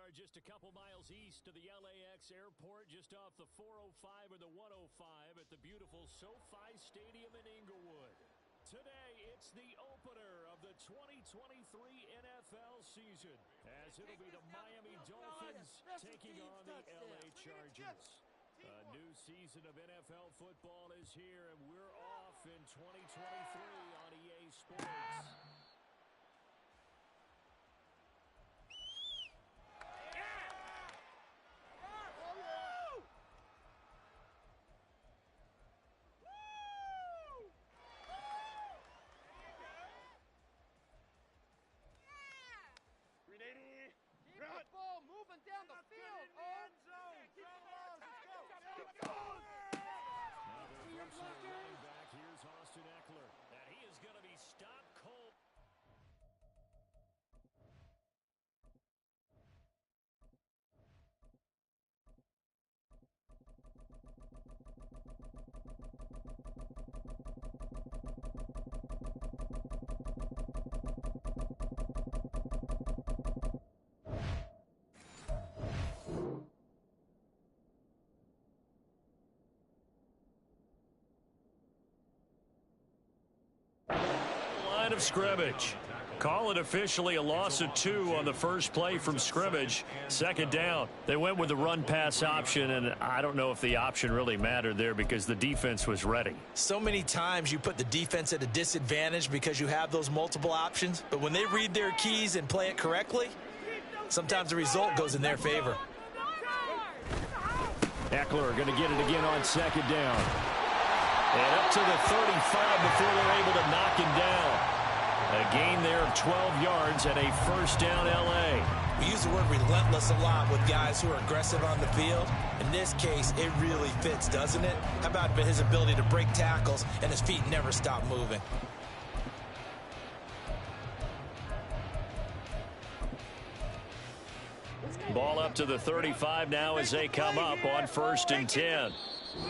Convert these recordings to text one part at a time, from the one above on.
are just a couple miles east of the LAX airport, just off the 405 or the 105 at the beautiful SoFi Stadium in Inglewood. Today, it's the opener of the 2023 NFL season, as it'll be the Miami Dolphins taking on the LA Chargers. A new season of NFL football is here, and we're off in 2023 on EA Sports. Ball moving down the field. End zone. Now the running back, here's Austin Eckler. And he is going to be stopped cold. Of scrimmage. Call it officially a loss of 2 on the first play from scrimmage. Second down. They went with the run-pass option, and I don't know if the option really mattered there because the defense was ready. So many times you put the defense at a disadvantage because you have those multiple options, but when they read their keys and play it correctly, sometimes the result goes in their favor. Eckler going to get it again on second down. And up to the 35 before they're able to knock him down. A gain there of 12 yards and a first down L.A. We use the word relentless a lot with guys who are aggressive on the field. In this case, it really fits, doesn't it? How about his ability to break tackles and his feet never stop moving? Ball up to the 35 now as they come up on 1st and 10.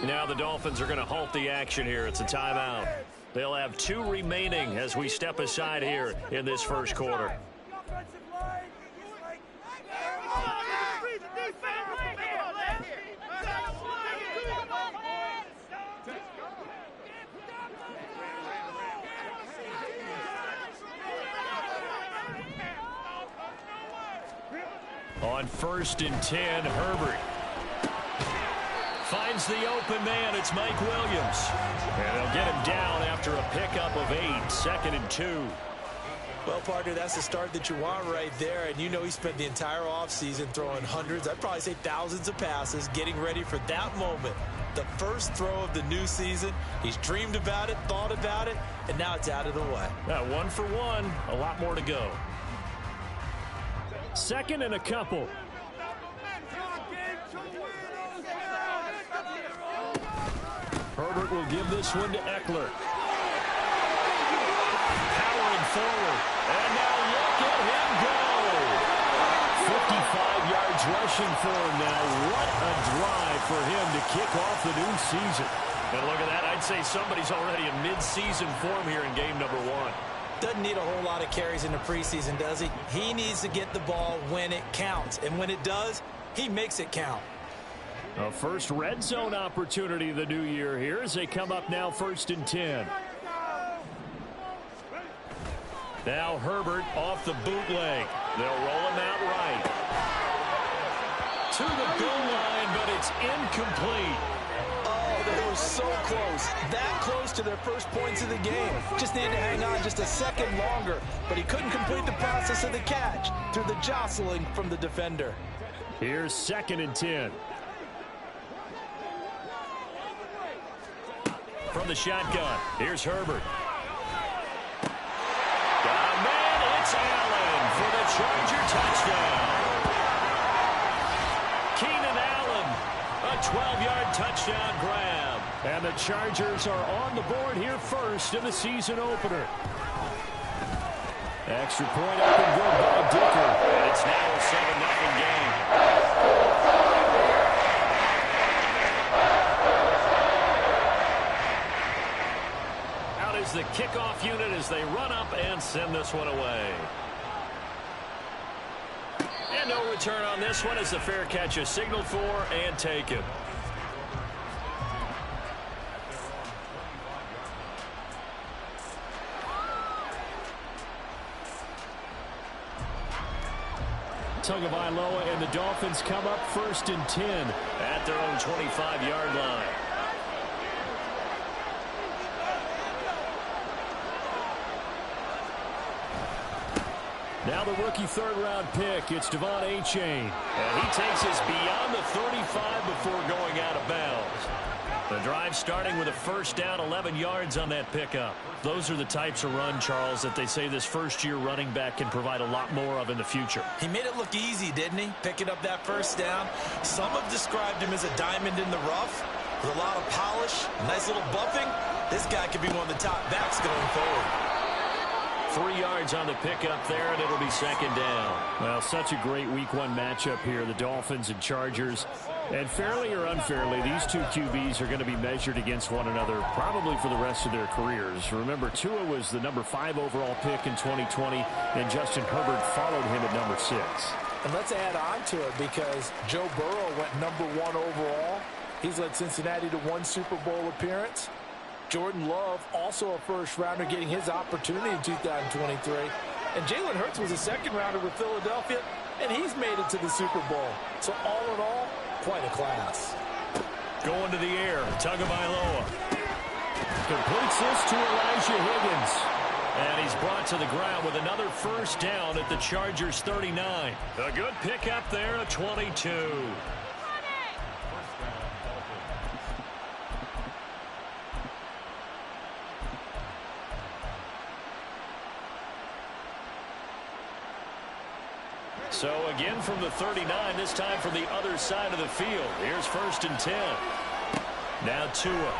Now the Dolphins are going to halt the action here. It's a timeout. They'll have 2 remaining as we step aside here in this first quarter. On 1st and 10, Herbert finds the open man. It's Mike Williams. And they'll get him down after a pickup of 8. 2nd and 2. Well, partner, that's the start that you want right there. And you know he spent the entire offseason throwing hundreds, I'd probably say thousands of passes, getting ready for that moment. The first throw of the new season. He's dreamed about it, thought about it, and now it's out of the way. 1 for 1. A lot more to go. 2nd and a couple. Herbert will give this one to Eckler. Powering forward. And now look at him go. 55 yards rushing for him now. What a drive for him to kick off the new season. And look at that. I'd say somebody's already in mid-season form here in game number 1. Doesn't need a whole lot of carries in the preseason, does he? He needs to get the ball when it counts. And when it does, he makes it count. A first red zone opportunity the new year here as they come up now 1st and 10. Now Herbert off the bootleg. They'll roll him out right. To the goal line, but it's incomplete. Oh, they were so close. That close to their first points of the game. Just needed to hang on just a second longer, but he couldn't complete the process of the catch through the jostling from the defender. Here's 2nd and 10. From the shotgun, here's Herbert. Got a man, it's Allen for the Charger touchdown. Keenan Allen, a 12-yard touchdown grab. And the Chargers are on the board here first in the season opener. Extra point up and good by Dicker. And it's now a 7-0 game. The kickoff unit as they run up and send this one away. And And no return on this one as the fair catch is signaled for and taken. Tagovailoa and the Dolphins come up 1st and 10 at their own 25-yard line. Now the rookie 3rd-round pick, it's Devon Achane. And he takes us beyond the 35 before going out of bounds. The drive starting with a 1st down, 11 yards on that pickup. Those are the types of run, Charles, that they say this first-year running back can provide a lot more of in the future. He made it look easy, didn't he? Picking up that 1st down. Some have described him as a diamond in the rough with a lot of polish, nice little buffing. This guy could be one of the top backs going forward. 3 yards on the pickup there, and it'll be 2nd down. Well, such a great Week 1 matchup here, the Dolphins and Chargers. And fairly or unfairly, these two QBs are going to be measured against one another probably for the rest of their careers. Remember, Tua was the number 5 overall pick in 2020, and Justin Herbert followed him at number 6. And let's add on to it because Joe Burrow went number 1 overall. He's led Cincinnati to 1 Super Bowl appearance. Jordan Love, also a 1st-rounder, getting his opportunity in 2023. And Jalen Hurts was a 2nd-rounder with Philadelphia, and he's made it to the Super Bowl. So all in all, quite a class. Going to the air, Tagovailoa. Completes this to Elijah Higgins. And he's brought to the ground with another 1st down at the Chargers' 39. A good pickup there at 22. So again from the 39, this time from the other side of the field. Here's 1st and 10. Now Tua.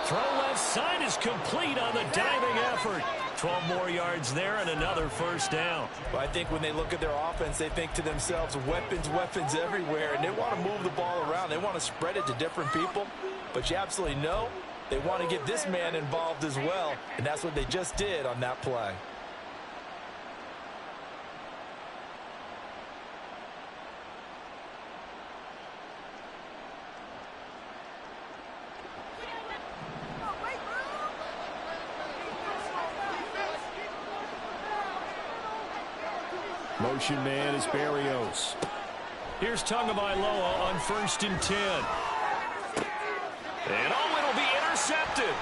Throw left side is complete on the diving effort. 12 more yards there and another 1st down. Well, I think when they look at their offense, they think to themselves, weapons, weapons everywhere. And they want to move the ball around. They want to spread it to different people. But you absolutely know they want to get this man involved as well. And that's what they just did on that play. Motion man is Berrios. Here's Tagovailoa on 1st and 10. And it'll be intercepted.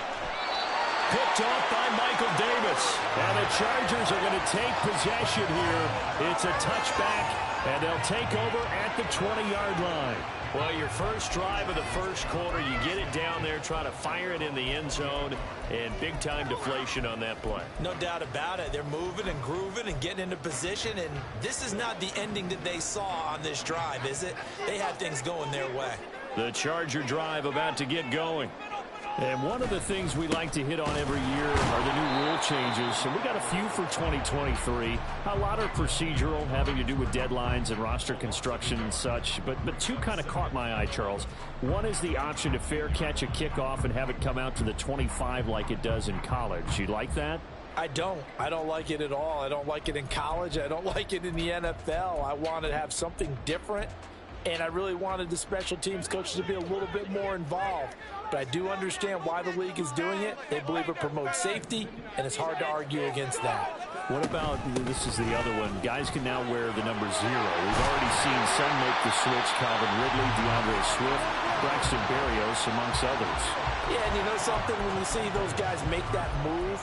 Picked off by Michael Davis. And the Chargers are going to take possession here. It's a touchback, and they'll take over at the 20-yard line. Well, your first drive of the 1st quarter, you get it down there, try to fire it in the end zone, and big-time deflation on that play. No doubt about it. They're moving and grooving and getting into position, and this is not the ending that they saw on this drive, is it? They had things going their way. The Charger drive about to get going. And one of the things we like to hit on every year are the new rule changes. And we got a few for 2023. A lot are procedural, having to do with deadlines and roster construction and such. But 2 kind of caught my eye, Charles. One is the option to fair catch a kickoff and have it come out to the 25 like it does in college. You like that? I don't like it at all. I don't like it in college. I don't like it in the NFL. I want to have something different. And I really wanted the special teams coaches to be a little bit more involved. But I do understand why the league is doing it. They believe it promotes safety, and it's hard to argue against that. What about, this is the other one, guys can now wear the number 0. We've already seen some make the switch, Calvin Ridley, DeAndre Swift, Braxton Berrios, amongst others. Yeah, and you know something, when you see those guys make that move,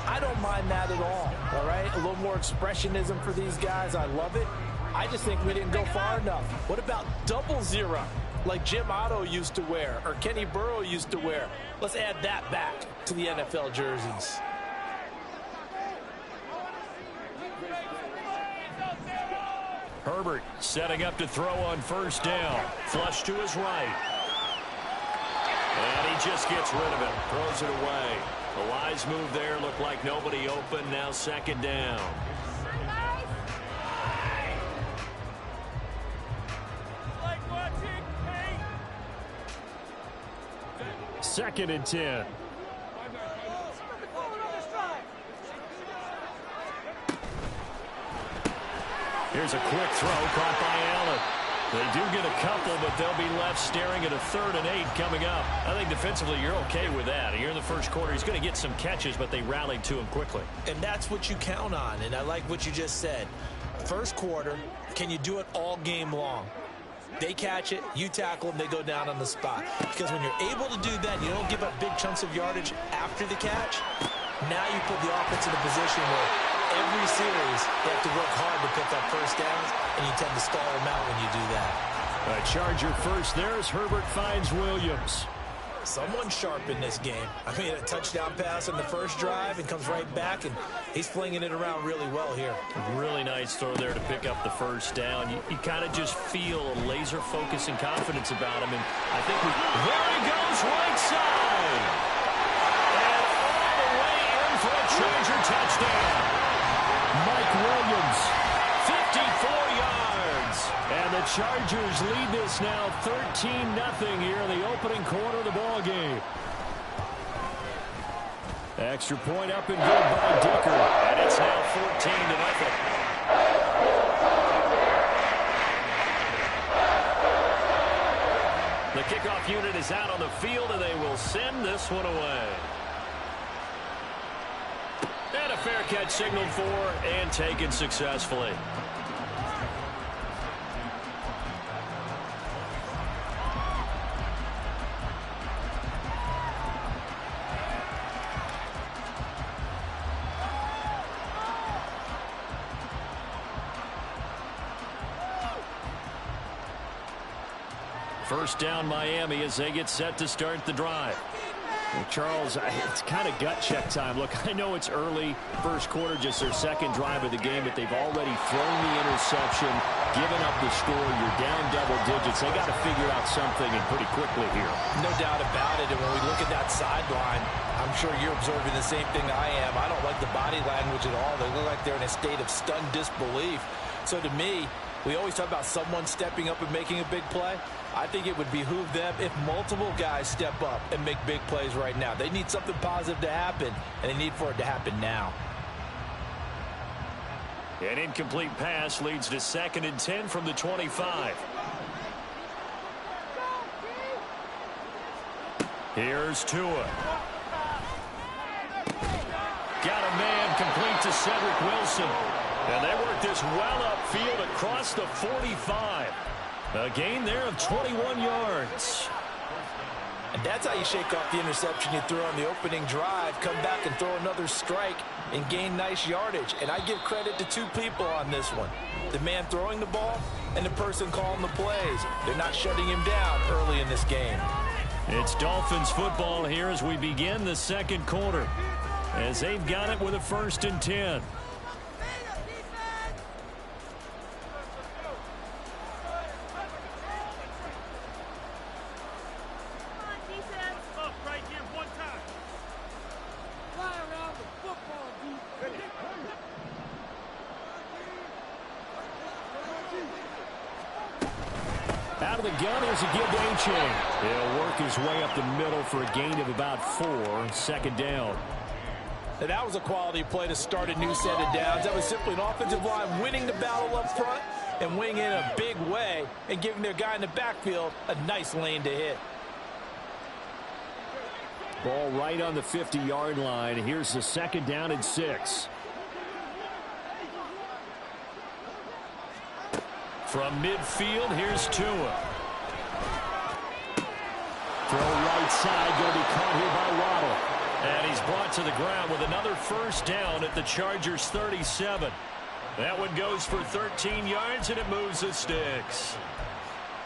I don't mind that at all right? A little more expressionism for these guys. I love it. I just think we didn't go far enough. What about 00, like Jim Otto used to wear or Kenny Burrow used to wear? Let's add that back to the NFL jerseys. Herbert setting up to throw on 1st down. Flush to his right. And he just gets rid of it. Throws it away. A wise move there. Looked like nobody open. Now 2nd down. 2nd and 10. Here's a quick throw caught by Allen. They do get a couple, but they'll be left staring at a 3rd and 8 coming up. I think defensively you're okay with that. Here in the first quarter, he's going to get some catches, but they rallied to him quickly. And that's what you count on, and I like what you just said. First quarter, can you do it all game long? They catch it, you tackle them, they go down on the spot. Because when you're able to do that, you don't give up big chunks of yardage after the catch. Now you put the offense in a position where every series they have to work hard to pick up first downs, and you tend to stall them out when you do that. A Charger first there as Herbert finds Williams. Someone's sharp in this game. I mean, a touchdown pass on the first drive and comes right back, and he's flinging it around really well here. Really nice throw there to pick up the first down. You kind of just feel a laser focus and confidence about him, and I think there he goes, right side. And all the way in for a Charger touchdown. Mike Williams, 54 yards. And the Chargers lead this now 13-0 here in the opening quarter of the ball game. Extra point up and good by Dicker. And it's now 14-0. The kickoff unit is out on the field, and they will send this one away. And a fair catch signaled for and taken successfully. First down Miami as they get set to start the drive. Well, Charles, it's kind of gut check time. Look, I know it's early, first quarter, just their second drive of the game, but they've already thrown the interception, given up the score. You're down double digits. They got to figure out something, and pretty quickly here. No doubt about it. And when we look at that sideline, I'm sure you're observing the same thing I am. I don't like the body language at all. They look like they're in a state of stunned disbelief. So to me, we always talk about someone stepping up and making a big play. I think it would behoove them if multiple guys step up and make big plays right now. They need something positive to happen, and they need for it to happen now. An incomplete pass leads to 2nd and 10 from the 25. Here's Tua. Got a man complete to Cedric Wilson. And they work this well upfield across the 45. A gain there of 21 yards. And that's how you shake off the interception you threw on the opening drive. Come back and throw another strike and gain nice yardage. And I give credit to two people on this one. The man throwing the ball and the person calling the plays. They're not shutting him down early in this game. It's Dolphins football here as we begin the second quarter. As they've got it with a 1st and 10. Out of the gun, here's a give to A-Chain. He'll work his way up the middle for a gain of about 4. 2nd down. Now, that was a quality play to start a new set of downs. That was simply an offensive line winning the battle up front and winning in a big way and giving their guy in the backfield a nice lane to hit. Ball right on the 50-yard line. Here's the 2nd down and 6. From midfield, here's Tua. Throw right side, going to be caught here by Waddle. And he's brought to the ground with another 1st down at the Chargers' 37. That one goes for 13 yards, and it moves the sticks.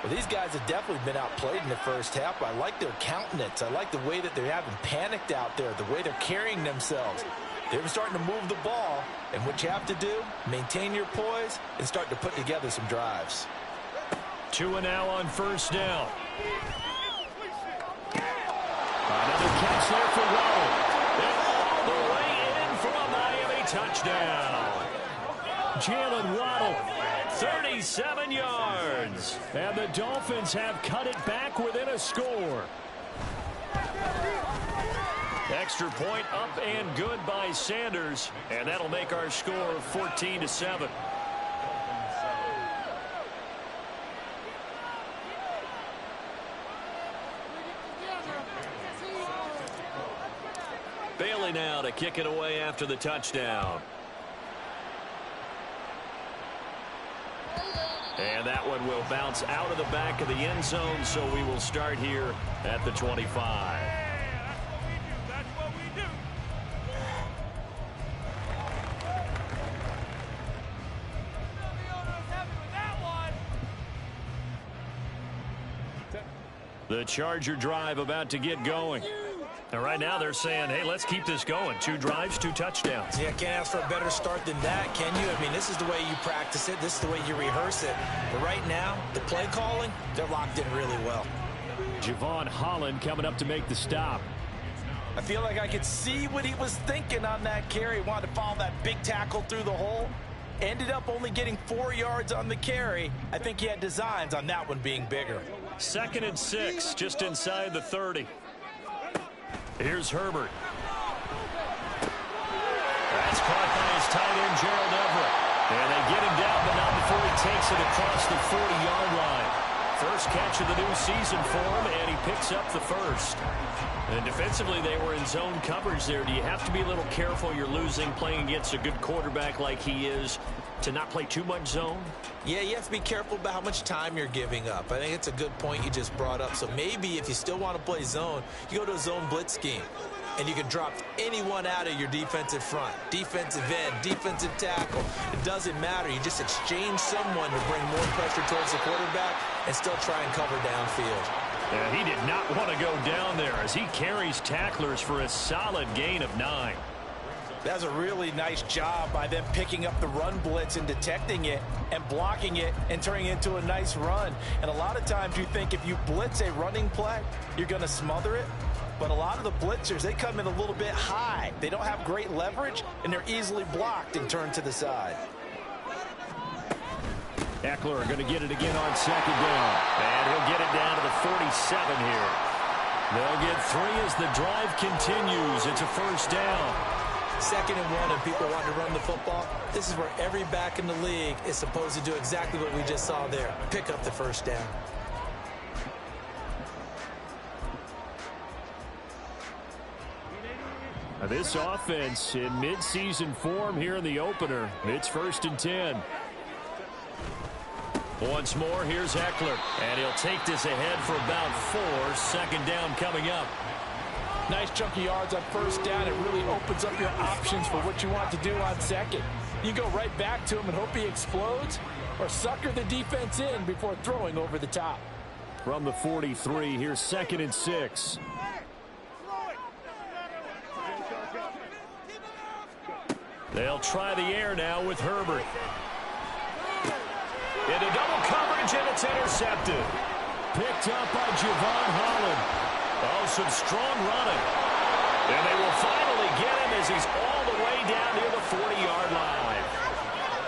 Well, these guys have definitely been outplayed in the first half. I like their countenance. I like the way that they haven't panicked out there, the way they're carrying themselves. They're starting to move the ball, and what you have to do, maintain your poise and start to put together some drives. Tua now on 1st down. Another catch there for Waddle. And all the way in for a Miami touchdown. Jalen Waddle, 37 yards. And the Dolphins have cut it back within a score. Extra point up and good by Sanders. And that'll make our score 14-7. Bailey now to kick it away after the touchdown. And that one will bounce out of the back of the end zone, so we will start here at the 25. That's what we do. The Charger drive about to get going. And right now they're saying, hey, let's keep this going. 2 drives, 2 touchdowns. Yeah, can't ask for a better start than that, can you? I mean, this is the way you practice it. This is the way you rehearse it. But right now, the play calling, they're locked in really well. Javon Holland coming up to make the stop. I feel like I could see what he was thinking on that carry. Wanted to follow that big tackle through the hole. Ended up only getting 4 yards on the carry. I think he had designs on that one being bigger. 2nd and 6, just inside the 30. Here's Herbert. That's caught by his tight end, Gerald Everett. And they get him down, but not before he takes it across the 40-yard line. First catch of the new season for him, and he picks up the first. And defensively, they were in zone coverage there. Do you have to be a little careful? You're losing, playing against a good quarterback like he is, to not play too much zone? Yeah, you have to be careful about how much time you're giving up. I think it's a good point you just brought up. So maybe if you still want to play zone, you go to a zone blitz scheme. And you can drop anyone out of your defensive front. Defensive end, defensive tackle. It doesn't matter. You just exchange someone to bring more pressure towards the quarterback and still try and cover downfield. Yeah, he did not want to go down there as he carries tacklers for a solid gain of 9. That's a really nice job by them picking up the run blitz and detecting it and blocking it and turning it into a nice run. And a lot of times you think if you blitz a running play, you're going to smother it. But a lot of the blitzers, they come in a little bit high. They don't have great leverage, and they're easily blocked and turned to the side. Eckler going to get it again on 2nd down. And he'll get it down to the 47 here. They'll get 3 as the drive continues. It's a first down. 2nd and 1, and people want to run the football. This is where every back in the league is supposed to do exactly what we just saw there. Pick up the first down. This offense in midseason form here in the opener. It's 1st and 10. Once more, here's Eckler. And he'll take this ahead for about 4. 2nd down coming up. Nice chunky yards on 1st down. It really opens up your options for what you want to do on 2nd. You go right back to him and hope he explodes, or sucker the defense in before throwing over the top. From the 43, here's 2nd and 6. They'll try the air now with Herbert. Into double coverage, and it's intercepted. Picked up by Javon Holland. Oh, some strong running. And they will finally get him as he's all the way down near the 40-yard line.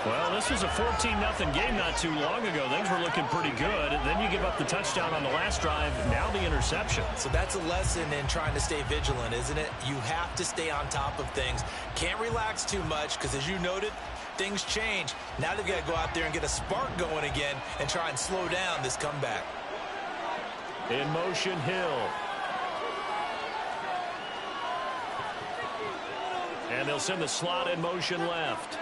Well, this was a 14-0 game not too long ago. Things were looking pretty good. And then you give up the touchdown on the last drive. Now the interception. So that's a lesson in trying to stay vigilant, isn't it? You have to stay on top of things. Can't relax too much because, as you noted, things change. Now they've got to go out there and get a spark going again and try and slow down this comeback. In motion, Hill. And they'll send the slot in motion left.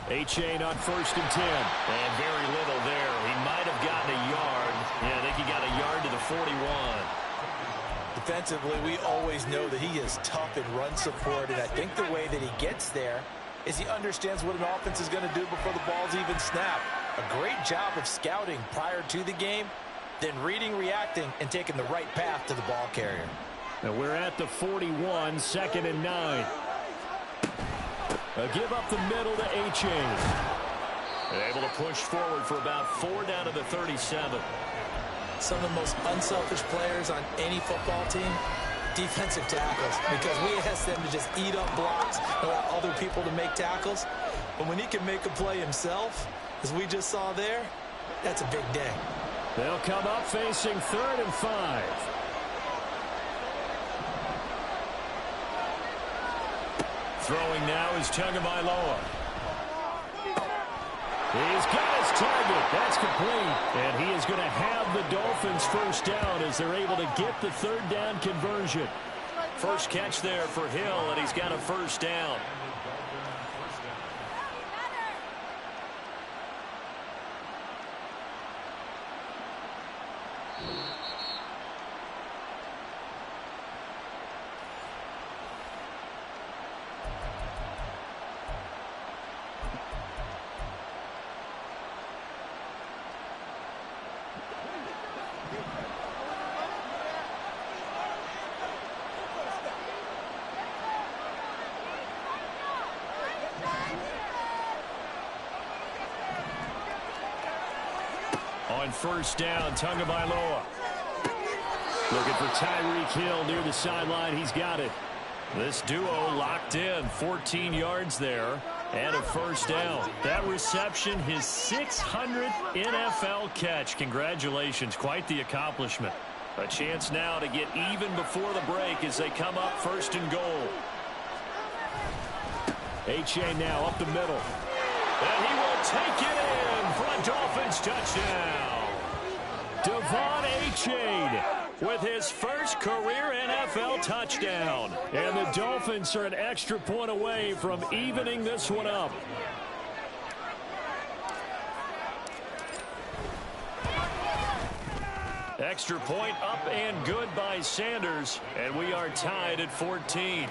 A-Chain on 1st and 10. And very little there. He might have gotten a yard. Yeah, I think he got a yard to the 41. Defensively, we always know that he is tough in run support, and I think the way that he gets there is he understands what an offense is going to do before the ball's even snapped. A great job of scouting prior to the game, then reading, reacting, and taking the right path to the ball carrier. And we're at the 41, 2nd and 9. A give up the middle to A-Chain. Able to push forward for about 4 down to the 37. Some of the most unselfish players on any football team, defensive tackles, because we ask them to just eat up blocks and allow other people to make tackles. But when he can make a play himself, as we just saw there, that's a big day. They'll come up facing 3rd and 5. Throwing now is Tagovailoa. He's got his target. That's complete. And he is going to have the Dolphins first down as they're able to get the third down conversion. First catch there for Hill, and he's got a first down. On first down, Tagovailoa. Looking for Tyreek Hill near the sideline. He's got it. This duo locked in. 14 yards there and a first down. That reception, his 600th NFL catch. Congratulations. Quite the accomplishment. A chance now to get even before the break as they come up first and goal. H.A. now up the middle. And he will take it in for a Dolphins touchdown. Devon H.A. with his first career NFL touchdown. And the Dolphins are an extra point away from evening this one up. Extra point up and good by Sanders. And we are tied at 14.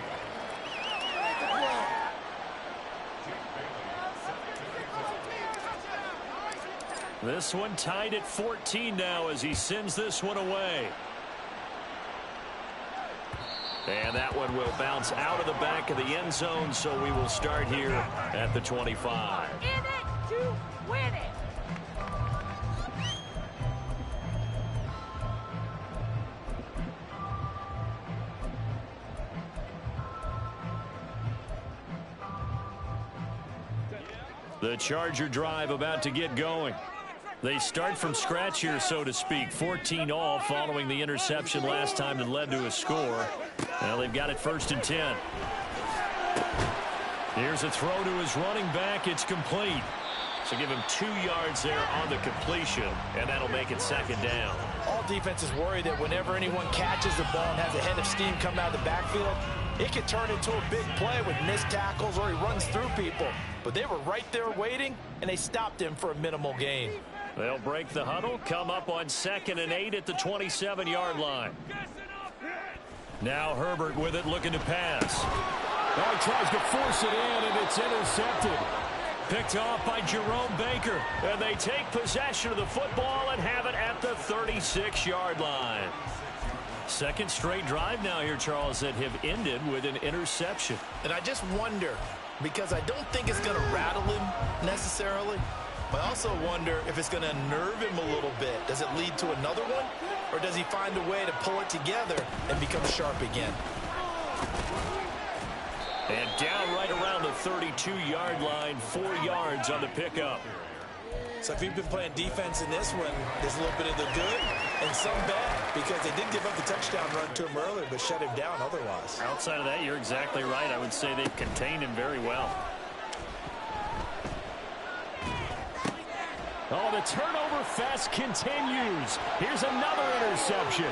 This one tied at 14 now as he sends this one away. And that one will bounce out of the back of the end zone, so we will start here at the 25. In it to win it. The Charger drive about to get going. They start from scratch here, so to speak. 14 all following the interception last time that led to a score. Now they've got it first and 10. Here's a throw to his running back. It's complete. So give him 2 yards there on the completion, and that'll make it second down. All defenses worry that whenever anyone catches the ball and has a head of steam come out of the backfield, it can turn into a big play with missed tackles or he runs through people. But they were right there waiting, and they stopped him for a minimal gain. They'll break the huddle, come up on 2nd and 8 at the 27-yard line. Now Herbert with it, looking to pass. Oh, he tries to force it in, and it's intercepted. Picked off by Jerome Baker, and they take possession of the football and have it at the 36-yard line. Second straight drive now here, Charles, that have ended with an interception. And I just wonder, because I don't think it's going to rattle him necessarily, but I also wonder if it's going to unnerve him a little bit. Does it lead to another one? Or does he find a way to pull it together and become sharp again? And down right around the 32-yard line, 4 yards on the pickup. So if you've been playing defense in this one, there's a little bit of the good and some bad, because they did give up the touchdown run to him earlier, but shut him down otherwise. Outside of that, you're exactly right. I would say they've contained him very well. Oh, the turnover fest continues. Here's another interception.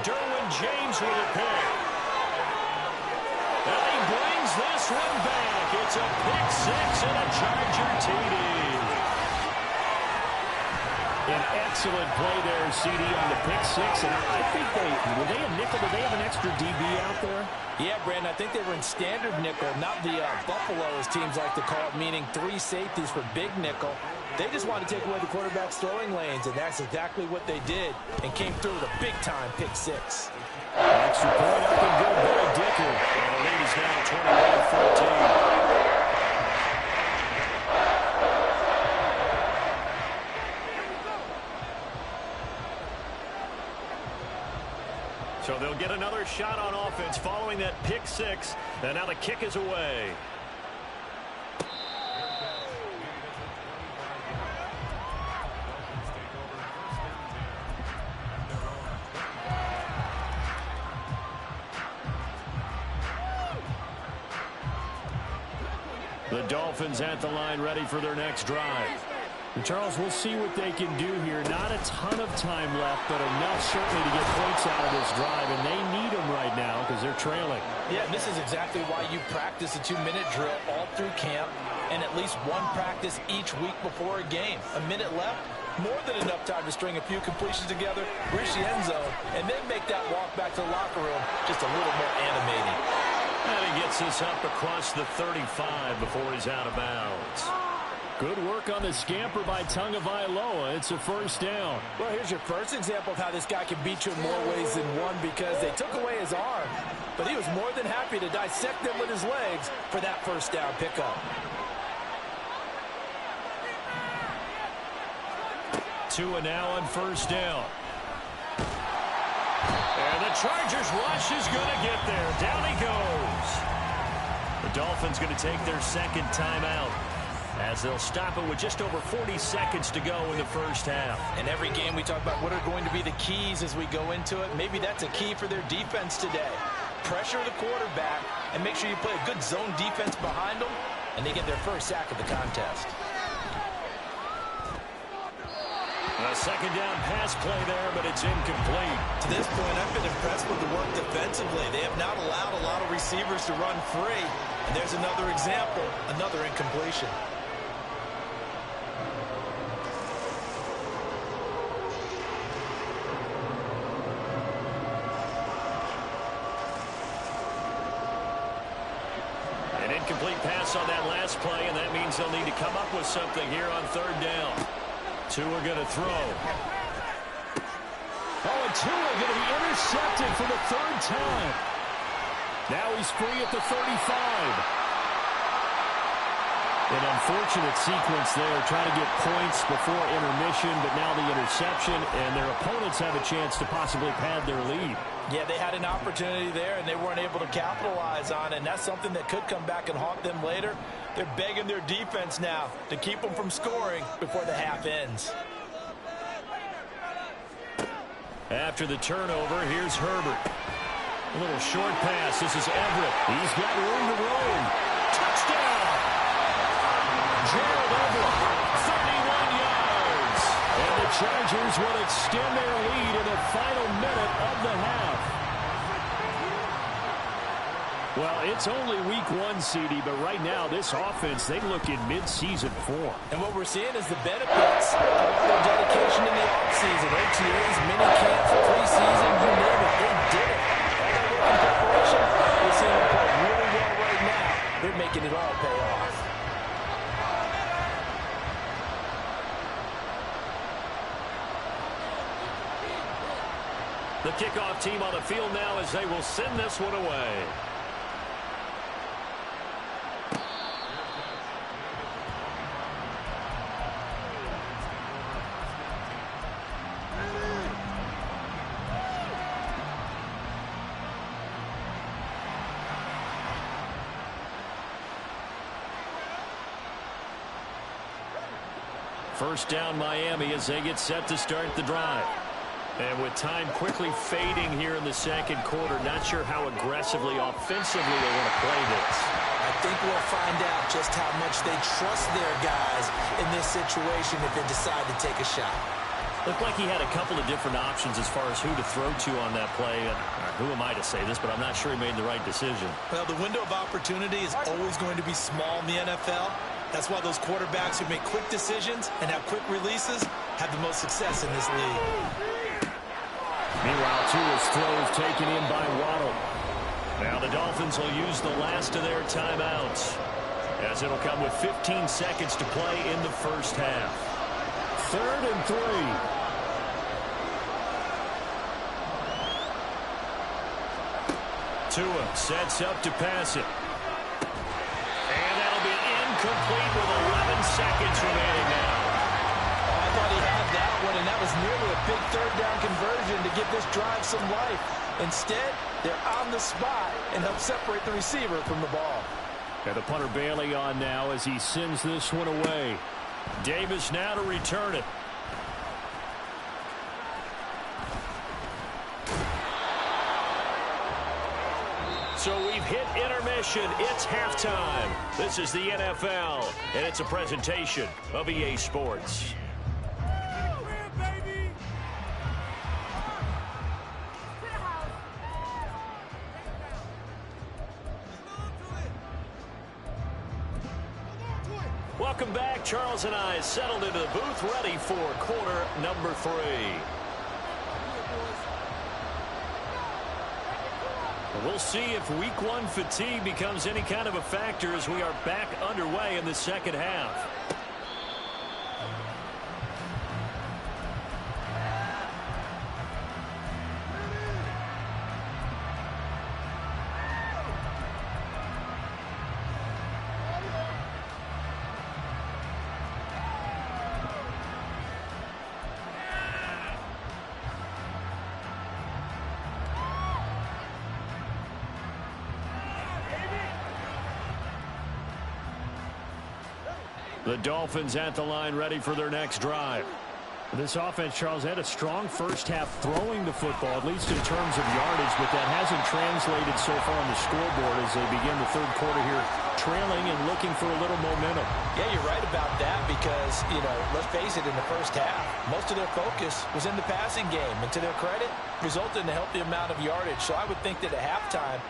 Derwin James with a pick. And he brings this one back. It's a pick six and a Charger TD. An excellent play there, CD, on the pick six. And I think were they a nickel? Did they have an extra DB out there? Yeah, Brandon, I think they were in standard nickel, not the Buffalo, as teams like to call it, meaning 3 safeties for big nickel. They just wanted to take away the quarterback's throwing lanes, and that's exactly what they did, and came through with a big-time pick six. Extra point up and good by Dicker. And the lead is now 21-14. So they'll get another shot on offense following that pick six, and now the kick is away. The Dolphins at the line ready for their next drive. And Charles, we'll see what they can do here. Not a ton of time left, but enough certainly to get points out of this drive, and they need them right now because they're trailing. Yeah, and this is exactly why you practice a 2-minute drill all through camp and at least one practice each week before a game. A minute left, more than enough time to string a few completions together, reach the end zone, and then make that walk back to the locker room just a little more animating. And he gets this up across the 35 before he's out of bounds. Good work on the scamper by Tagovailoa. It's a first down. Well, here's your first example of how this guy can beat you in more ways than one because they took away his arm. But he was more than happy to dissect them with his legs for that first down pickup. Tua now on first down. And the Chargers rush is going to get there. Down he goes. The Dolphins going to take their second timeout as they'll stop it with just over 40 seconds to go in the first half. In every game we talk about what are going to be the keys as we go into it. Maybe that's a key for their defense today. Pressure the quarterback and make sure you play a good zone defense behind them, and they get their first sack of the contest. A second down pass play there, but it's incomplete. To this point, I've been impressed with the work defensively. They have not allowed a lot of receivers to run free. And there's another example, another incompletion. An incomplete pass on that last play, and that means they'll need to come up with something here on third down. Tua going to throw. Oh, and Tua going to be intercepted for the third time. Now he's free at the 35. An unfortunate sequence there, trying to get points before intermission, but now the interception, and their opponents have a chance to possibly pad their lead. Yeah, they had an opportunity there, and they weren't able to capitalize on it, and that's something that could come back and haunt them later. They're begging their defense now to keep them from scoring before the half ends. After the turnover, here's Herbert. A little short pass. This is Everett. He's got room to roam. Touchdown! Gerald Everett, 31 yards. And the Chargers will extend their lead in the final minute of the half. Well, it's only week one, CD, but right now this offense, they look in mid-season form. And what we're seeing is the benefits of their dedication in the offseason. OTAs, mini camps, preseason, you name it, they did it. All that work in preparation, we're seeing them play really well right now. They're making it all pay off. The kickoff team on the field now as they will send this one away. First down Miami as they get set to start the drive. And with time quickly fading here in the second quarter, not sure how aggressively, offensively they want to play this. I think we'll find out just how much they trust their guys in this situation if they decide to take a shot. Looked like he had a couple of different options as far as who to throw to on that play. And who am I to say this, but I'm not sure he made the right decision. Well, the window of opportunity is always going to be small in the NFL. That's why those quarterbacks who make quick decisions and have quick releases have the most success in this league. Meanwhile, Tua's throws taken in by Waddle. Now the Dolphins will use the last of their timeouts, as it'll come with 15 seconds to play in the first half. 3rd and 3. Tua sets up to pass it. And that'll be incomplete with 11 seconds remaining now. I thought he had that one, and that was nearly a big third down conversion to give this drive some life. Instead, they're on the spot and help separate the receiver from the ball. And the punter Bailey on now as he sends this one away. Davis now to return it. So we've hit intermission. It's halftime. This is the NFL, and it's a presentation of EA Sports. Welcome back. Charles and I settled into the booth, ready for quarter number 3. We'll see if week 1 fatigue becomes any kind of a factor as we are back underway in the second half. The Dolphins at the line, ready for their next drive. This offense, Charles, had a strong first half throwing the football, at least in terms of yardage, but that hasn't translated so far on the scoreboard as they begin the third quarter here, trailing and looking for a little momentum. Yeah, you're right about that because, let's face it, in the first half, most of their focus was in the passing game. And to their credit, resulted in a healthy amount of yardage. So I would think that at halftime,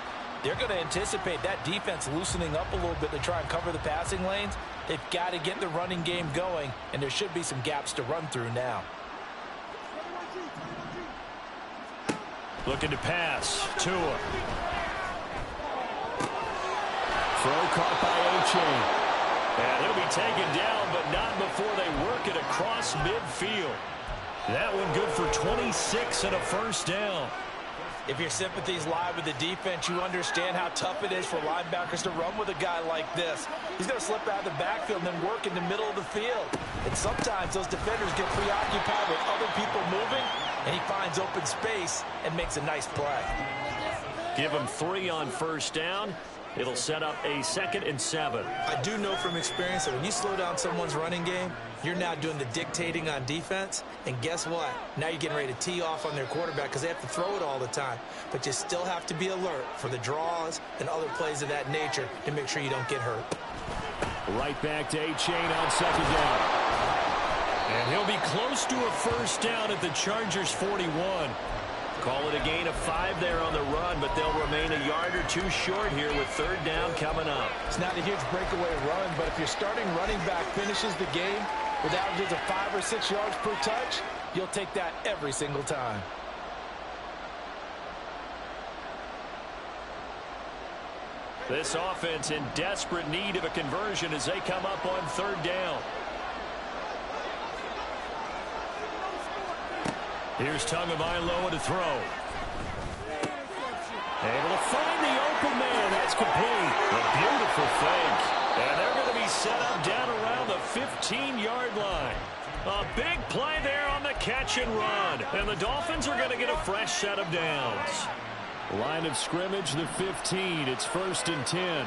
they're going to anticipate that defense loosening up a little bit to try and cover the passing lanes. They've got to get the running game going, and there should be some gaps to run through now. Looking to pass. Tua. Throw caught by A-Chain. And he'll be taken down, but not before they work it across midfield. That one good for 26 and a first down. If your sympathies lie with the defense, you understand how tough it is for linebackers to run with a guy like this. He's going to slip out of the backfield and then work in the middle of the field. And sometimes those defenders get preoccupied with other people moving, and he finds open space and makes a nice play. Give him 3 on first down. It'll set up a 2nd and 7. I do know from experience that when you slow down someone's running game, you're now doing the dictating on defense. And guess what? Now you're getting ready to tee off on their quarterback because they have to throw it all the time. But you still have to be alert for the draws and other plays of that nature to make sure you don't get hurt. Right back to A-Chain on second down. And he'll be close to a first down at the Chargers' 41. Call it a gain of 5 there on the run, but they'll remain a yard or 2 short here with third down coming up. It's not a huge breakaway run, but if your starting running back finishes the game with averages of 5 or 6 yards per touch, you'll take that every single time. This offense in desperate need of a conversion as they come up on third down. Here's Tagovailoa to throw. Able to find the open man. That's complete. A beautiful fake. And they're going to be set up down around the 15-yard line. A big play there on the catch and run. And the Dolphins are going to get a fresh set of downs. Line of scrimmage, the 15. It's 1st and 10.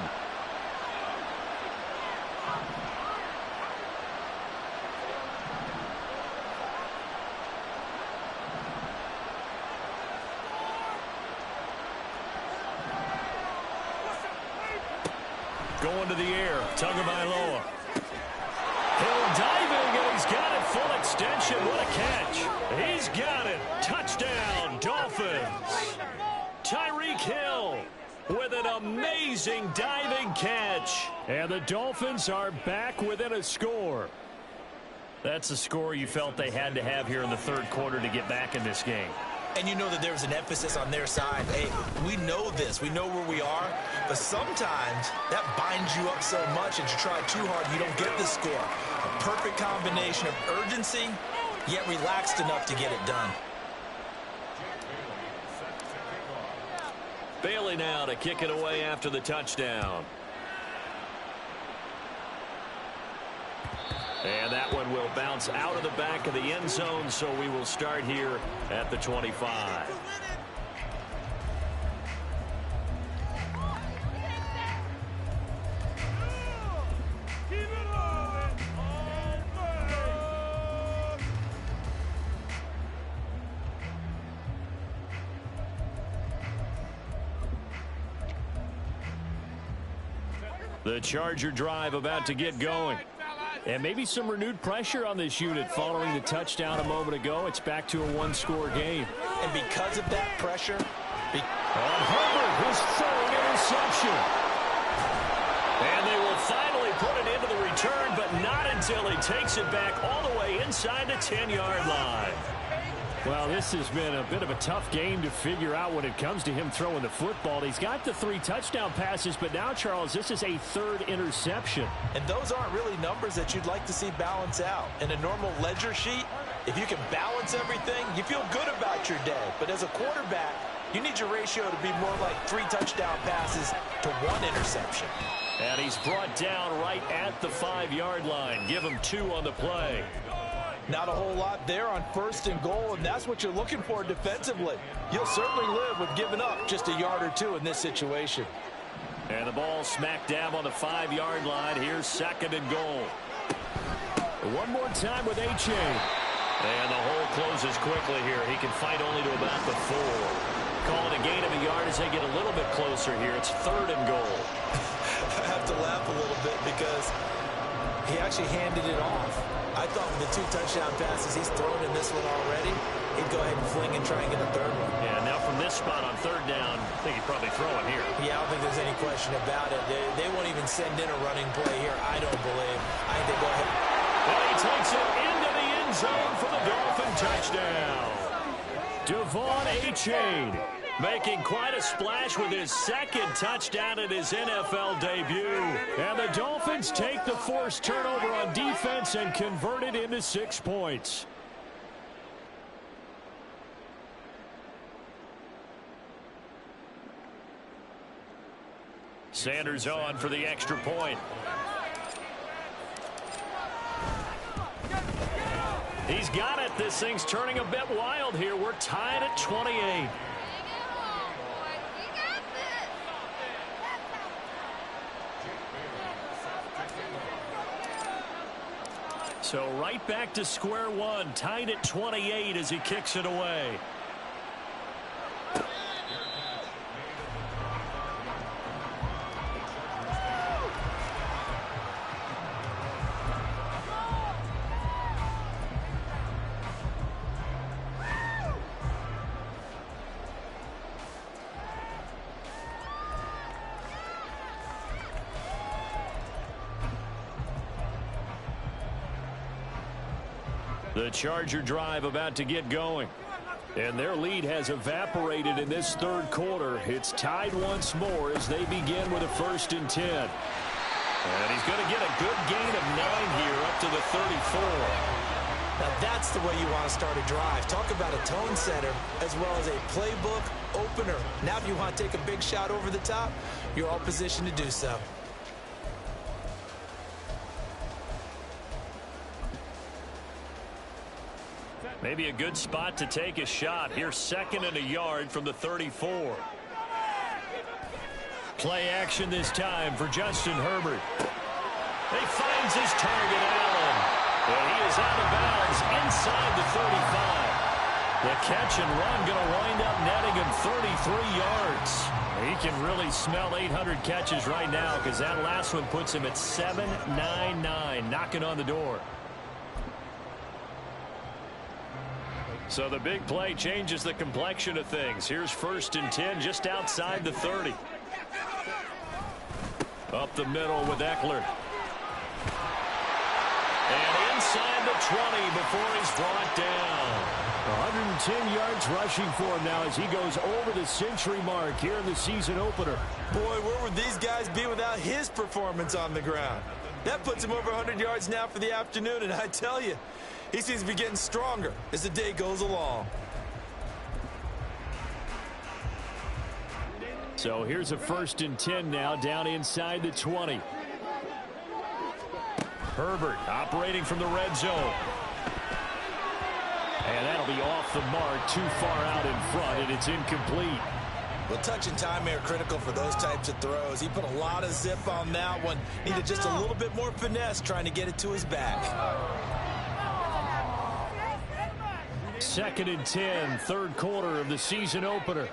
Going to the air, Tagovailoa. He'll dive in, and he's got it full extension. What a catch. He's got it. Touchdown, Dolphins. Tyreek Hill with an amazing diving catch. And the Dolphins are back within a score. That's a score you felt they had to have here in the third quarter to get back in this game. And you know that there's an emphasis on their side. Hey, we know this. We know where we are. But sometimes that binds you up so much that you try too hard, you don't get the score. A perfect combination of urgency, yet relaxed enough to get it done. Bailey now to kick it away after the touchdown. And that one will bounce out of the back of the end zone, so we will start here at the 25. The Charger drive about to get going. And maybe some renewed pressure on this unit following the touchdown a moment ago. It's back to a one-score game. And because of that pressure... On Herbert, his third interception. And they will finally put it into the return, but not until he takes it back all the way inside the 10-yard line. Well, this has been a bit of a tough game to figure out when it comes to him throwing the football. He's got the 3 touchdown passes, but now, Charles, this is a third interception. And those aren't really numbers that you'd like to see balance out. In a normal ledger sheet, if you can balance everything, you feel good about your day. But as a quarterback, you need your ratio to be more like 3 touchdown passes to 1 interception. And he's brought down right at the 5-yard line. Give him 2 on the play. Not a whole lot there on 1st and goal, and that's what you're looking for defensively. You'll certainly live with giving up just a yard or 2 in this situation. And the ball smack dab on the 5-yard line. Here's 2nd and goal. One more time with A-Chain. And the hole closes quickly here. He can fight only to about the 4. Calling a gain of a yard as they get a little bit closer here. It's 3rd and goal. I have to laugh a little bit because he actually handed it off. I thought with the 2 touchdown passes he's thrown in this one already, he'd go ahead and fling and try and get a 3rd one. Yeah, now from this spot on 3rd down, I think he'd probably throw it here. Yeah, I don't think there's any question about it. They won't even send in a running play here, I don't believe. I think they go ahead. And he takes it into the end zone for the Dolphin touchdown. Devon A-Chain making quite a splash with his 2nd touchdown in his NFL debut. And the Dolphins take the forced turnover on defense and convert it into 6 points. Sanders on for the extra point. He's got it. This thing's turning a bit wild here. We're tied at 28. So right back to square one, tied at 28 as he kicks it away. The Charger drive about to get going. And their lead has evaporated in this 3rd quarter. It's tied once more as they begin with a 1st and 10. And he's going to get a good gain of 9 here up to the 34. Now that's the way you want to start a drive. Talk about a tone setter as well as a playbook opener. Now if you want to take a big shot over the top, you're all positioned to do so. Maybe a good spot to take a shot. Here's 2nd and a yard from the 34. Play action this time for Justin Herbert. He finds his target, Allen. And he is out of bounds inside the 35. The catch and run going to wind up netting him 33 yards. He can really smell 800 catches right now because that last one puts him at 799, knocking on the door. So the big play changes the complexion of things. Here's 1st and 10 just outside the 30. Up the middle with Eckler. And inside the 20 before he's brought down. 110 yards rushing for him now as he goes over the century mark here in the season opener. Boy, where would these guys be without his performance on the ground? That puts him over 100 yards now for the afternoon, and I tell you, he seems to be getting stronger as the day goes along. So here's a 1st and 10 now down inside the 20. Herbert operating from the red zone. And that'll be off the mark, too far out in front, and it's incomplete. Well, touch and time are critical for those types of throws. He put a lot of zip on that one. Needed just a little bit more finesse trying to get it to his back. 2nd and 10, 3rd quarter of the season opener.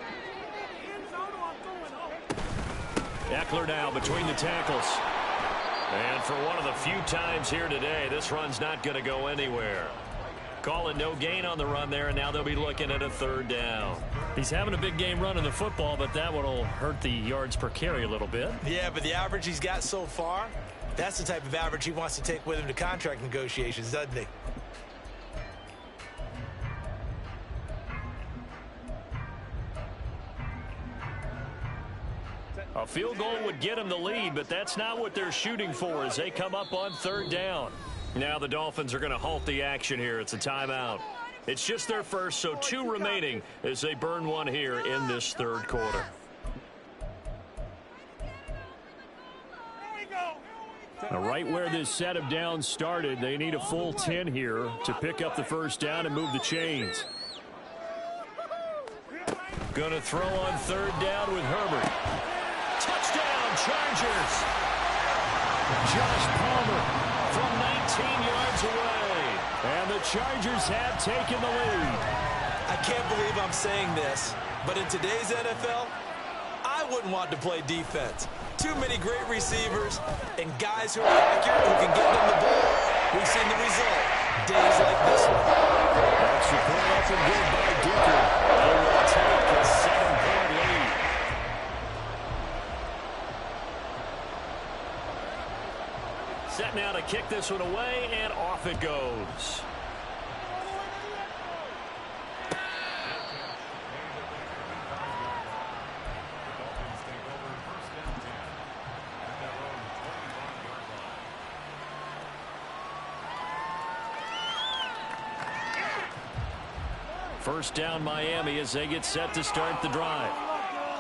Eckler now between the tackles. And for one of the few times here today, this run's not going to go anywhere. Call it no gain on the run there, and now they'll be looking at a third down. He's having a big game running the football, but that one will hurt the yards per carry a little bit. Yeah, but the average he's got so far, that's the type of average he wants to take with him to contract negotiations, doesn't he? A field goal would get him the lead, but that's not what they're shooting for as they come up on third down. Now the Dolphins are going to halt the action here. It's a timeout. It's just their first, so 2 remaining as they burn one here in this third quarter. Now, right where this set of downs started, they need a full 10 here to pick up the first down and move the chains. Going to throw on third down with Herbert. Touchdown, Chargers! Josh Palmer from 19 yards away. And the Chargers have taken the lead. I can't believe I'm saying this, but in today's NFL, I wouldn't want to play defense. Too many great receivers and guys who are accurate who can get them the ball. We've seen the result. Days like this one. Extra point up and good by Dicker. They will take a 7-point lead. Set now to kick this one away, and off it goes. First down Miami as they get set to start the drive.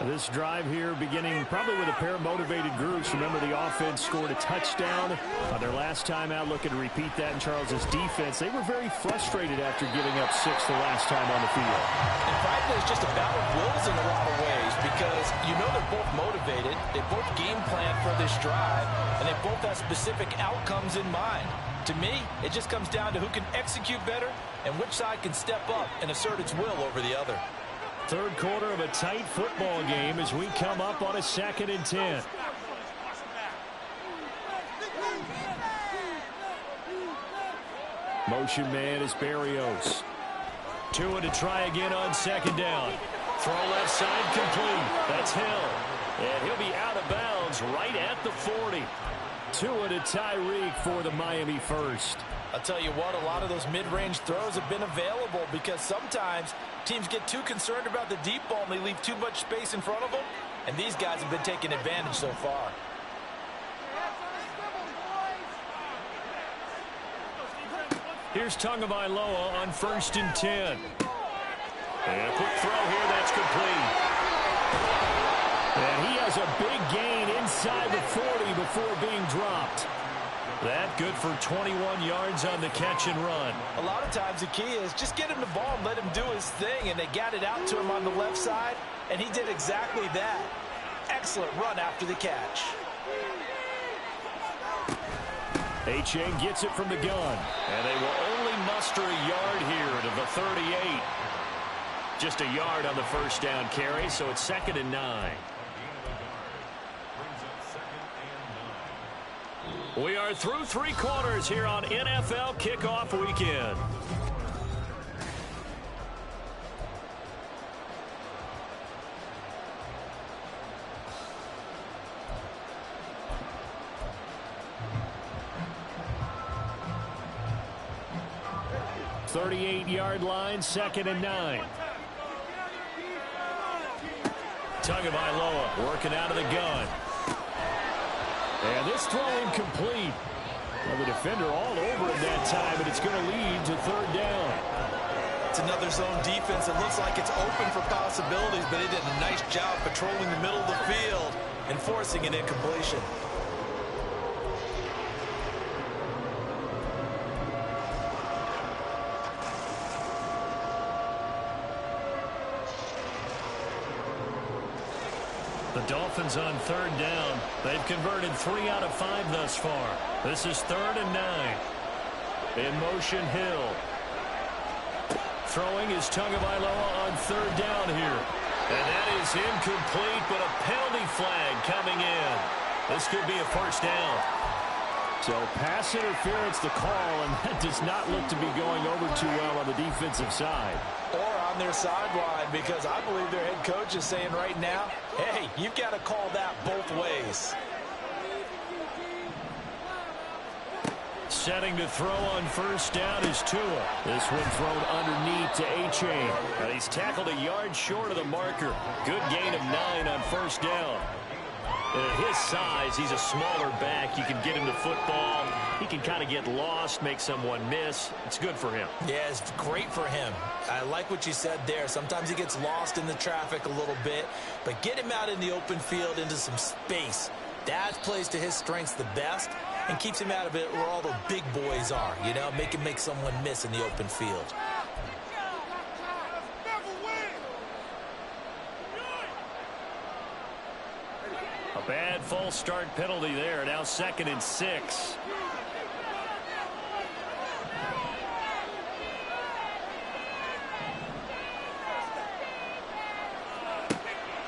This drive here beginning probably with a pair of motivated groups. Remember, the offense scored a touchdown their last time out. Looking to repeat that in Charles's defense. They were very frustrated after giving up 6 the last time on the field. And frankly, it's just a battle of wills in a lot of ways because you know they're both motivated. They both game plan for this drive, and they both have specific outcomes in mind. To me, it just comes down to who can execute better and which side can step up and assert its will over the other. Third quarter of a tight football game as we come up on a 2nd and 10. Motion man is Berrios. Tua to try again on 2nd down. Throw left side complete. That's Hill. And he'll be out of bounds right at the 40. Tua to Tyreek for the Miami first. I'll tell you what, a lot of those mid-range throws have been available because sometimes teams get too concerned about the deep ball and they leave too much space in front of them, and these guys have been taking advantage so far. Here's Tagovailoa on 1st and 10. And a quick throw here, that's complete. And he has a big gain inside the 40 before being dropped. That good for 21 yards on the catch and run. A lot of times the key is just get him the ball and let him do his thing, and they got it out to him on the left side, and he did exactly that. Excellent run after the catch. H.A. gets it from the gun. And they will only muster a yard here to the 38. Just a yard on the first down carry, so it's 2nd and 9. We are through 3 quarters here on NFL Kickoff Weekend. .38-yard line, 2nd and 9. Tagovailoa working out of the gun. And this throw incomplete. Well, the defender all over it that time, and it's going to lead to 3rd down. It's another zone defense. It looks like it's open for possibilities, but they did a nice job patrolling the middle of the field and forcing an incompletion. The Dolphins on 3rd down. They've converted 3 out of 5 thus far. This is 3rd and 9. In motion, Hill. Throwing is Tagovailoa on 3rd down here. And that is incomplete, but a penalty flag coming in. This could be a first down. So pass interference the call, and that does not look to be going over too well on the defensive side. Or on their sideline, because I believe their head coach is saying right now, hey, you've got to call that both ways. Setting to throw on first down is Tua. This one thrown underneath to A-Chain. He's tackled a yard short of the marker. Good gain of 9 on first down. At his size, he's a smaller back. You can get him the football. He can kind of get lost, make someone miss. It's good for him. Yeah, it's great for him. I like what you said there. Sometimes he gets lost in the traffic a little bit, but get him out in the open field into some space. That plays to his strengths the best and keeps him out of it where all the big boys are, you know, make him make someone miss in the open field. A bad false start penalty there. Now 2nd and 6.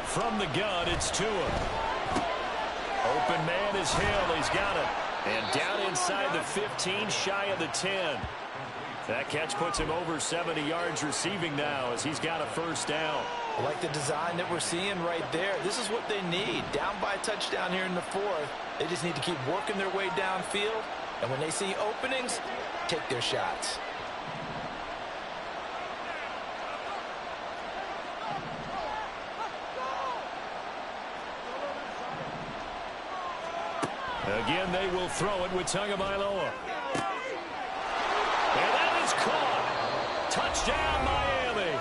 From the gun, it's Tua. Open man is Hill. He's got it. And down inside the 15, shy of the 10. That catch puts him over 70 yards receiving now as he's got a first down. I like the design that we're seeing right there. This is what they need. Down by a touchdown here in the 4th. They just need to keep working their way downfield. And when they see openings, take their shots. Again, they will throw it with Tagovailoa. And that is caught. Touchdown, Miami.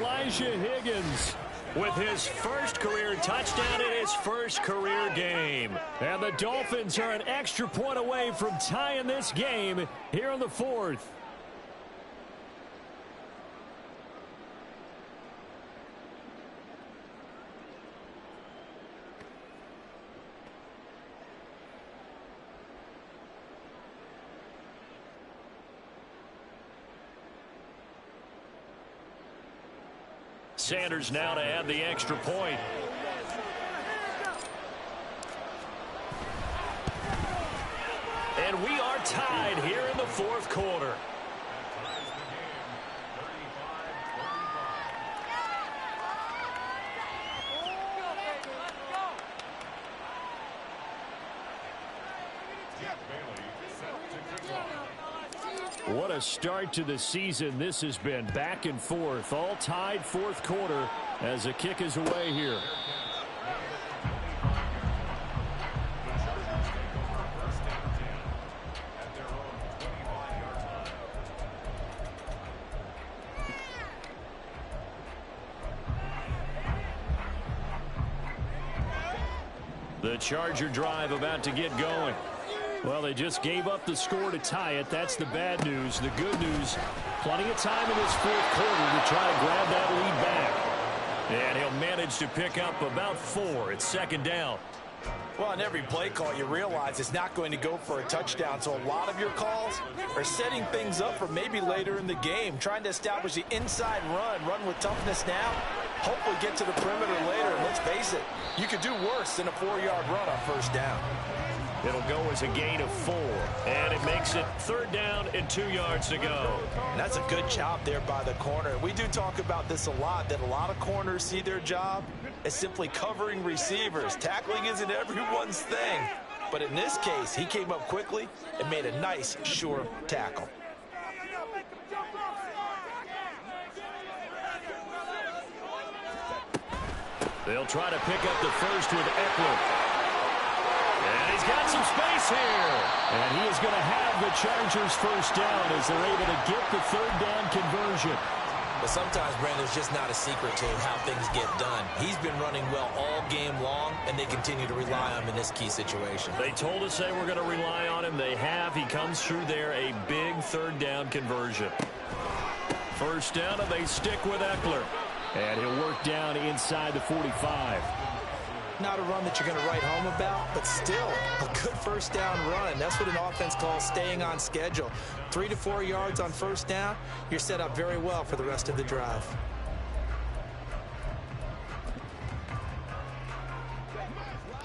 Elijah Higgins with his first career touchdown in his first career game. And the Dolphins are an extra point away from tying this game here in the 4th. Sanders now to add the extra point. And we are tied here in the 4th quarter. What a start to the season this has been. Back and forth, all tied 4th quarter as the kick is away here. The Charger drive about to get going. Well, they just gave up the score to tie it. That's the bad news. The good news, plenty of time in this 4th quarter to try to grab that lead back. And he'll manage to pick up about 4. It's 2nd down. Well, on every play call, you realize it's not going to go for a touchdown. So a lot of your calls are setting things up for maybe later in the game, trying to establish the inside run with toughness now, hopefully get to the perimeter later. And let's face it, you could do worse than a 4-yard run on first down. It'll go as a gain of 4, and it makes it 3rd down and 2 yards to go. And that's a good job there by the corner. We do talk about this a lot, that a lot of corners see their job as simply covering receivers. Tackling isn't everyone's thing, but in this case, he came up quickly and made a nice, sure tackle. They'll try to pick up the first with Eckler. And he's got some space here. And he is going to have the Chargers first down as they're able to get the 3rd down conversion. But sometimes, Brandon, there's just not a secret to how things get done. He's been running well all game long, and they continue to rely on him in this key situation. They told us they were going to rely on him. They have. He comes through there, a big 3rd down conversion. First down, and they stick with Eckler. And he'll work down inside the 45. Not a run that you're going to write home about, but still a good first down run. That's what an offense calls staying on schedule. 3 to 4 yards on first down, you're set up very well for the rest of the drive.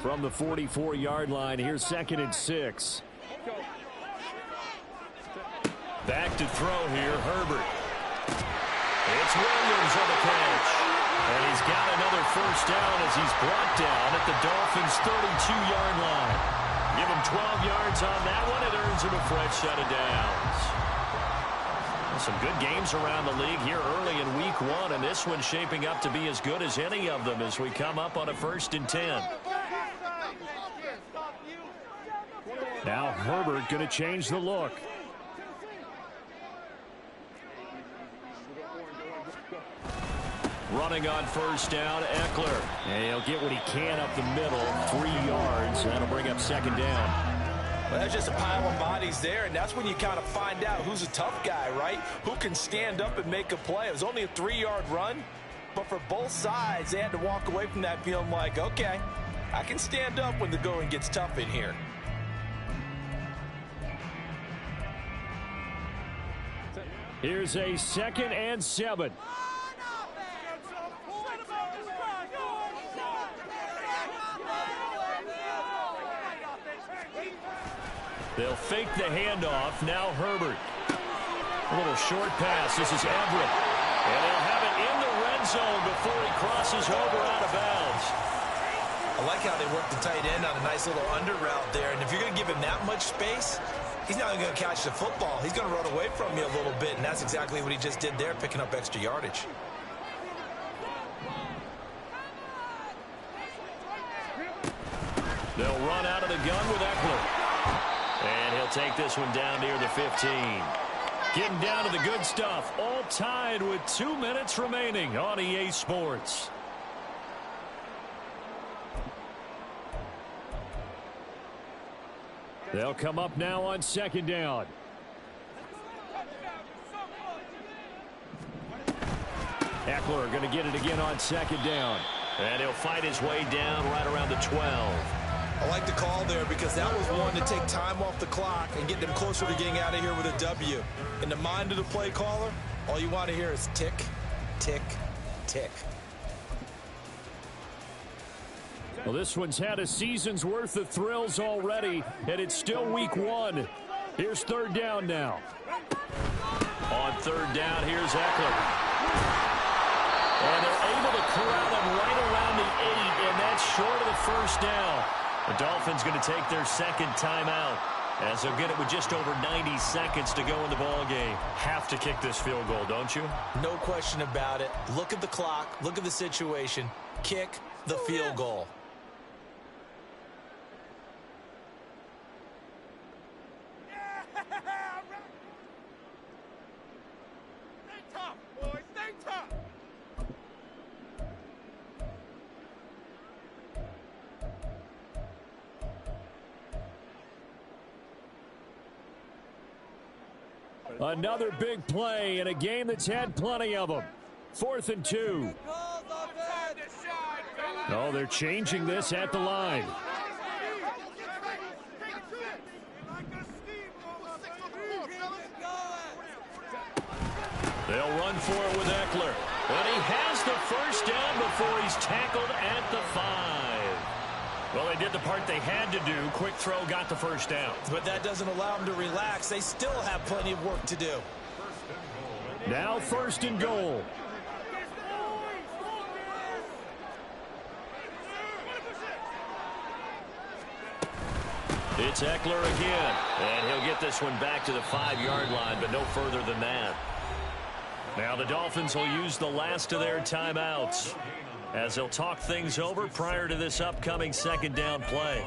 From the 44-yard line, here's 2nd and 6. Back to throw here, Herbert. It's Williams on the catch. And he's got another first down as he's brought down at the Dolphins' 32-yard line. Give him 12 yards on that one. It earns him a fresh set of downs. Some good games around the league here early in week one, and this one's shaping up to be as good as any of them as we come up on a 1st and 10. Now Herbert going to change the look. Running on first down, Eckler. And he'll get what he can up the middle, 3 yards. That'll bring up 2nd down. Well, that's just a pile of bodies there, and that's when you kind of find out who's a tough guy, right? Who can stand up and make a play. It was only a 3-yard run, but for both sides, they had to walk away from that feeling like, okay, I can stand up when the going gets tough in here. Here's a 2nd and 7. They'll fake the handoff. Now Herbert. A little short pass. This is Everett. And they'll have it in the red zone before he crosses over out of bounds. I like how they work the tight end on a nice little under route there. And if you're going to give him that much space, he's not going to catch the football. He's going to run away from you a little bit, and that's exactly what he just did there, picking up extra yardage. They'll run out of the gun with Eckler. And he'll take this one down near the 15. Getting down to the good stuff. All tied with 2 minutes remaining on EA Sports. They'll come up now on 2nd down. Eckler going to get it again on 2nd down. And he'll fight his way down right around the 12. I like the call there because that was one to take time off the clock and get them closer to getting out of here with a W. In the mind of the play caller, all you want to hear is tick, tick, tick. Well, this one's had a season's worth of thrills already, and it's still week 1. Here's 3rd down now. On 3rd down, here's Eckler. And they're able to corral him right around the 8, and that's short of the first down. The Dolphins going to take their 2nd timeout as they'll get it with just over 90 seconds to go in the ball game. Have to kick this field goal, don't you? No question about it. Look at the clock. Look at the situation. Kick the field goal. Stay tough, boys. Stay tough. Another big play in a game that's had plenty of them. 4th and 2. Oh, they're changing this at the line. They'll run for it with Eckler. And he has the first down before he's tackled at the 5. Well, they did the part they had to do. Quick throw got the first down. But that doesn't allow them to relax. They still have plenty of work to do. Now 1st and goal. It's Eckler again. And he'll get this one back to the 5-yard line, but no further than that. Now the Dolphins will use the last of their timeouts as they'll talk things over prior to this upcoming 2nd down play.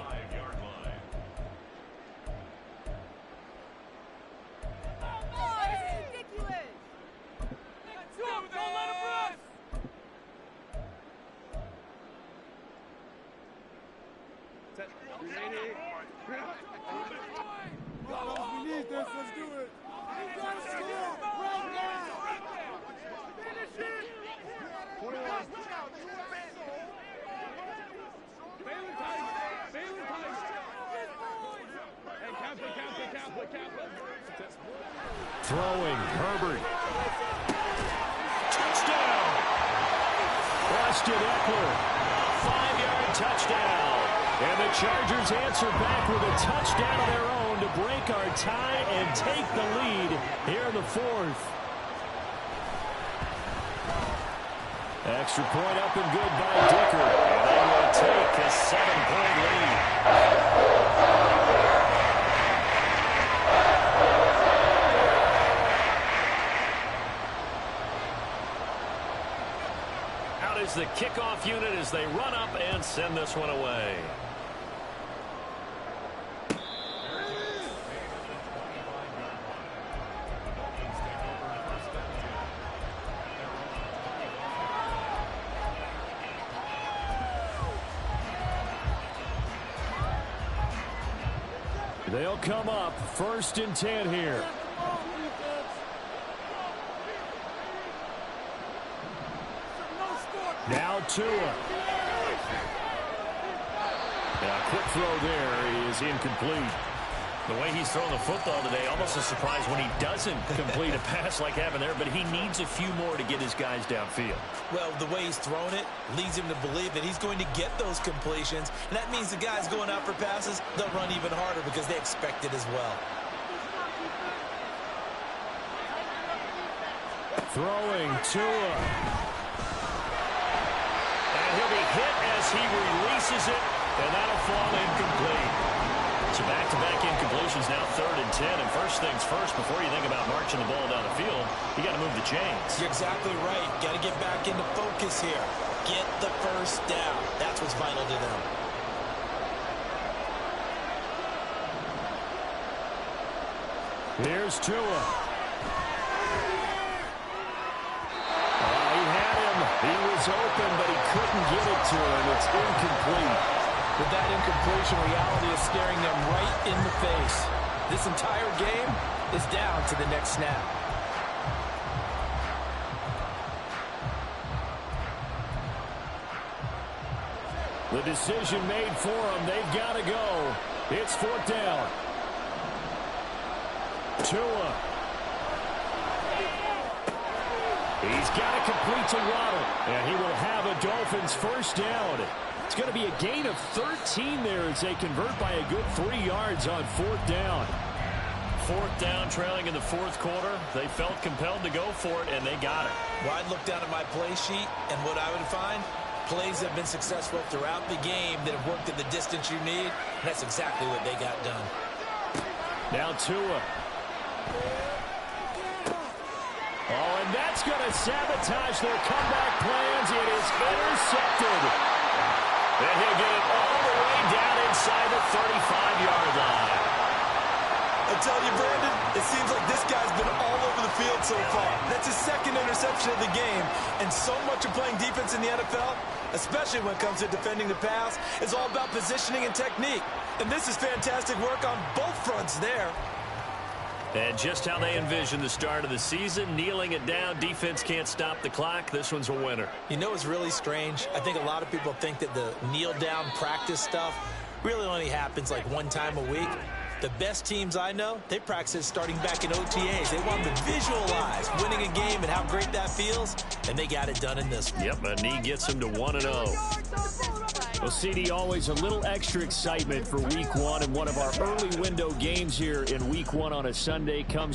Throwing, Herbert. Touchdown! Austin Eckler. 5-yard touchdown. And the Chargers answer back with a touchdown of their own to break our tie and take the lead here in the fourth. Extra point up and good by Dicker. And they will take a 7-point lead. Out is the kickoff unit as they run up and send this one away. They'll come up 1st and 10 here. Now Tua. A quick throw there is incomplete. The way he's throwing the football today, almost a surprise when he doesn't complete a pass like happened there, but he needs a few more to get his guys downfield. Well, the way he's thrown it leads him to believe that he's going to get those completions, and that means the guys going out for passes, they'll run even harder because they expect it as well. Throwing Tua. And he'll be hit as he releases it, and that'll fall incomplete. So back-to-back incompletions, now 3rd and 10. And first things first, before you think about marching the ball down the field, you got to move the chains. You're exactly right. Got to get back into focus here. Get the first down. That's what's vital to them. Here's Tua. He had him. He was open, but he couldn't get it to him. It's incomplete. But that incompletion, reality is staring them right in the face. This entire game is down to the next snap. The decision made for them. They've got to go. It's 4th down. Tua. He's got to complete to Waddle. And he will have a Dolphins first down. It's going to be a gain of 13 there as they convert by a good 3 yards on 4th down. 4th down, trailing in the 4th quarter. They felt compelled to go for it, and they got it. Well, I'd look down at my play sheet, and what I would find, plays have been successful throughout the game that have worked at the distance you need, and that's exactly what they got done. Now Tua. Oh, and that's going to sabotage their comeback plans. It is intercepted. And he'll get it all the way down inside the 35-yard line. I tell you, Brandon, it seems like this guy's been all over the field so far. That's his 2nd interception of the game. And so much of playing defense in the NFL, especially when it comes to defending the pass, is all about positioning and technique. And this is fantastic work on both fronts there. And just how they envision the start of the season, kneeling it down, defense can't stop the clock. This one's a winner. You know what's really strange? I think a lot of people think that the kneel-down practice stuff really only happens like one time a week. The best teams I know, they practice starting back in OTAs. They want to visualize winning a game and how great that feels, and they got it done in this one. Yep, a knee gets them to 1-0. Well, CD, always a little extra excitement for Week 1, and one of our early window games here in Week 1 on a Sunday comes to